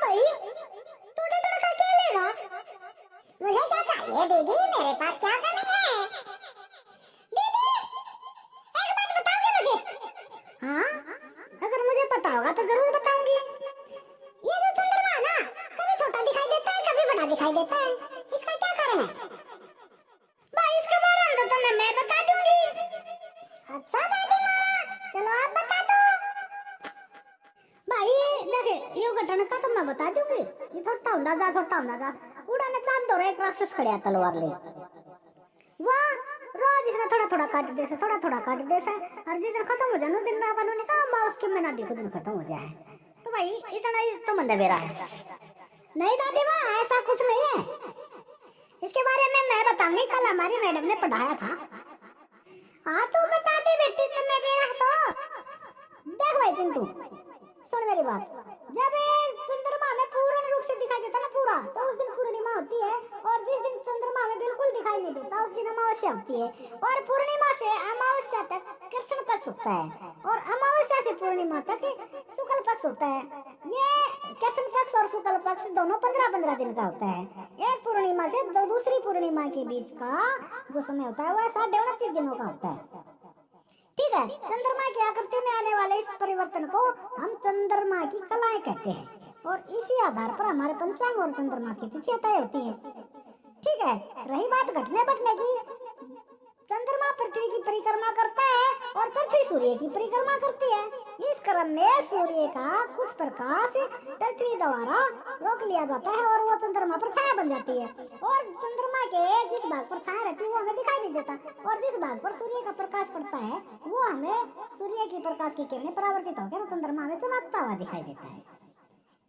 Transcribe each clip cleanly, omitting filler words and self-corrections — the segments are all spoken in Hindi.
भाई तू टिकट का क्या लेगा? मुझे क्या चाहिए दीदी, मेरे पास क्या कमी है? दीदी एक बात बताओगे मुझे? हाँ, अगर मुझे पता होगा तो जरूर बताऊंगी। ये जो चंद्रमा है ना, कभी छोटा दिखाई देता है कभी बड़ा दिखाई देता है, इसका क्या कारण है? भाई इसके बारे में तो मैं बता दूंगी। अच्छा दादी माँ, चलो आप बता दो। भाई देखे यो घटना का तो मैं बता दूंगी। ये छोटा होना जा उड़ाने चांद दो एक राक्षस खड़े तलवार ले। वाह, रोज इसने थोड़ा थोड़ा काट दे से और जिस दिन खत्म हो जाए दिन रावण ने कहा माँ उसके में ना देखो दिन खत्म हो जाए। तो भाई इतना ही तो मंदा बेरा है। नहीं दादी माँ, ऐसा कुछ नहीं है, इसके बारे में मैं बताऊंगी। कल हमारी मैडम ने पढ़ाया था। हाँ तू बता दे बेटी, तुमने बेरा तो देख भाई चिंटू सुन मेरी बात। जब चंद्रमा में पूर्ण रूप से दिखाई देता ना पूरा, तो उस दिन पूर्णिमा होती है। और जिस दिन चंद्रमा में बिल्कुल दिखाई नहीं देता उस दिन अमावस्या होती है। और पूर्णिमा से अमावस्या तक कृष्ण पक्ष होता है और अमावस्या से पूर्णिमा तक शुक्ल पक्ष होता है। ये कृष्ण पक्ष और शुक्ल पक्ष दोनों 15-15 दिन का होता है। एक पूर्णिमा से दूसरी पूर्णिमा के बीच का जो समय होता है वह 29 दिनों का होता है। ठीक है, चंद्रमा की आकृति में आने वाले इस परिवर्तन को हम चंद्रमा की कलाएं कहते हैं और इसी आधार पर हमारे पंचांग और चंद्रमा की तिथियां तय होती है। ठीक है, रही बात घटने बढ़ने की, चंद्रमा पृथ्वी की परिक्रमा करता है और पृथ्वी सूर्य की परिक्रमा करती है। इस क्रम में सूर्य का कुछ प्रकाश पृथ्वी द्वारा रोक लिया जाता है और वो चंद्रमा पर छाया बन जाती है। और चंद्रमा के जिस भाग पर छाया रहती है वो हमें दिखाई नहीं देता और जिस भाग पर सूर्य का प्रकाश पड़ता है वो हमें सूर्य की प्रकाश की किरणें परावर्तित होकर चंद्रमा में चमकता हुआ दिखाई देता है।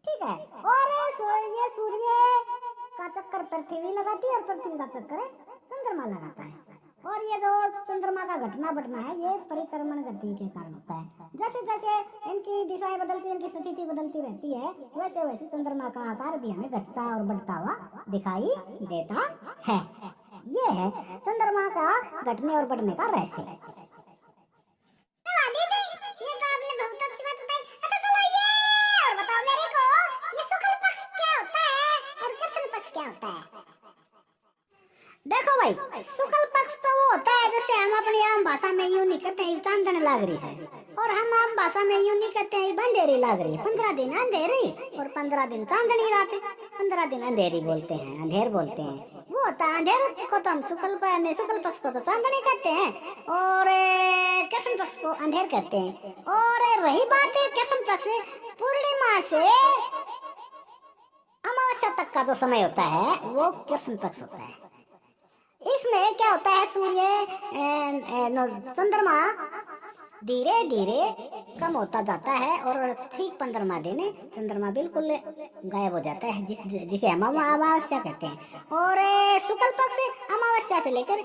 ठीक है, और सूर्य का चक्कर पृथ्वी लगाती है और पृथ्वी का चक्कर चंद्रमा लगाता है। और ये जो चंद्रमा का घटना बढ़ना है ये परिक्रमण गति के कारण होता है। जैसे जैसे इनकी दिशाएं बदलती, इनकी स्थिति बदलती रहती है, वैसे वैसे चंद्रमा का आकार भी हमें घटता और बढ़ता हुआ दिखाई देता है। ये है चंद्रमा का घटने और बढ़ने का रहस्य। देखो भाई, शुक्ल पक्ष तो वो होता है जैसे हम अपनी आम भाषा में यूं नहीं कहते हैं चांदन लाग रही है, और हम आम भाषा में यूं नहीं कहते हैं बंधेरी लाग रही है। 15 दिन अंधेरी और 15 दिन चांदनी रात, 15 दिन अंधेरी बोलते हैं, अंधेर बोलते हैं। वो होता है अंधेर को तो हम शुक्ल पक्ष को तो चांदनी कहते हैं और कृष्ण पक्ष को अंधेर कहते हैं। और रही बात कृष्ण पक्ष, पूर्णिमा से अमावस्या तक का जो समय होता है वो कृष्ण पक्ष होता है। इसमें क्या होता है, चंद्रमा धीरे धीरे कम होता जाता है और ठीक 15वां दिन चंद्रमा बिल्कुल गायब हो जाता है, जिसे हम अमावस्या कहते हैं। और शुक्ल पक्ष अमावस्या से लेकर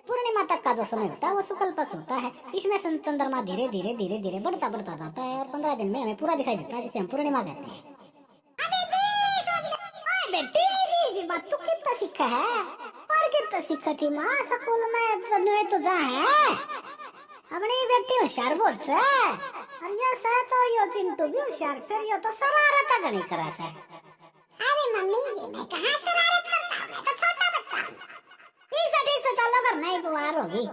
पूर्णिमा तक का जो समय होता है वो शुक्ल पक्ष होता है। इसमें चंद्रमा धीरे धीरे बढ़ता जाता है और 15 दिन में हमें पूरा दिखाई देता है, जिसे हम पूर्णिमा कहते हैं। बेटी बात तू कितना सीखा है और कितना सीखा थी माँ स्कूल में तो जा है अपनी बेटी होशियार बोल से, और ये से तो यो चिंटू भी होशियार, फिर यो तो शरारत नहीं करा से। अरे मम्मी मैं कहाँ शरारत करता हूँ, मैं तो छोटा बच्चा हूँ। ठीक से चलो करना एक बार होगी।